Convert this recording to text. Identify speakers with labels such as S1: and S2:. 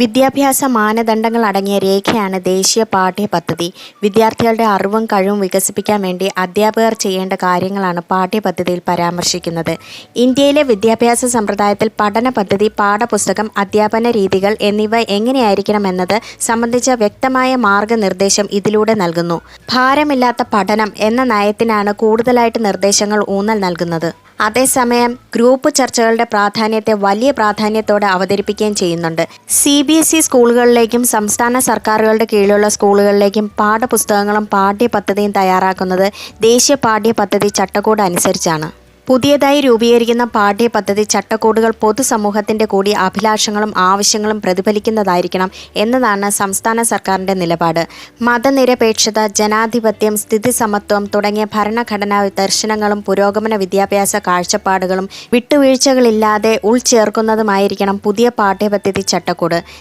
S1: വിദ്യാഭ്യാസ മാനദണ്ഡങ്ങൾ അടങ്ങിയ രേഖയാണ് ദേശീയ പാഠ്യപദ്ധതി. വിദ്യാർത്ഥികളുടെ അറിവും കഴിവും വികസിപ്പിക്കാൻ വേണ്ടി അധ്യാപകർ ചെയ്യേണ്ട കാര്യങ്ങളാണ് പാഠ്യപദ്ധതിയിൽ പരാമർശിക്കുന്നത്. ഇന്ത്യയിലെ വിദ്യാഭ്യാസ സമ്പ്രദായത്തിൽ പഠന പദ്ധതി, പാഠപുസ്തകം, അധ്യാപന രീതികൾ എന്നിവ എങ്ങനെയായിരിക്കണമെന്നത് സംബന്ധിച്ച വ്യക്തമായ മാർഗനിർദ്ദേശം ഇതിലൂടെ നൽകുന്നു. ഭാരമില്ലാത്ത പഠനം എന്ന നയത്തിനാണ് കൂടുതലായിട്ട് നിർദ്ദേശങ്ങൾ ഊന്നൽ നൽകുന്നത്. അതേസമയം ഗ്രൂപ്പ് ചർച്ചകളുടെ പ്രാധാന്യത്തെ വലിയ പ്രാധാന്യത്തോടെ അവതരിപ്പിക്കുകയും ചെയ്യുന്നുണ്ട്. CBSE സ്കൂളുകളിലേക്കും സംസ്ഥാന സർക്കാരുകളുടെ കീഴിലുള്ള സ്കൂളുകളിലേക്കും പാഠപുസ്തകങ്ങളും പാഠ്യപദ്ധതിയും തയ്യാറാക്കുന്നത് ദേശീയ പാഠ്യപദ്ധതി ചട്ടക്കൂട് അനുസരിച്ചാണ്. പുതിയതായി രൂപീകരിക്കുന്ന പാഠ്യപദ്ധതി ചട്ടക്കൂടുകൾ പൊതുസമൂഹത്തിൻ്റെ കൂടി അഭിലാഷങ്ങളും ആവശ്യങ്ങളും പ്രതിഫലിക്കുന്നതായിരിക്കണം എന്നതാണ് സംസ്ഥാന സർക്കാരിൻ്റെ നിലപാട്. മതനിരപേക്ഷത, ജനാധിപത്യം, സ്ഥിതിസമത്വം തുടങ്ങിയ ഭരണഘടനാ ദർശനങ്ങളും പുരോഗമന വിദ്യാഭ്യാസ കാഴ്ചപ്പാടുകളും വിട്ടുവീഴ്ചകളില്ലാതെ ഉൾച്ചേർക്കുന്നതുമായിരിക്കണം പുതിയ പാഠ്യപദ്ധതി ചട്ടക്കൂട്.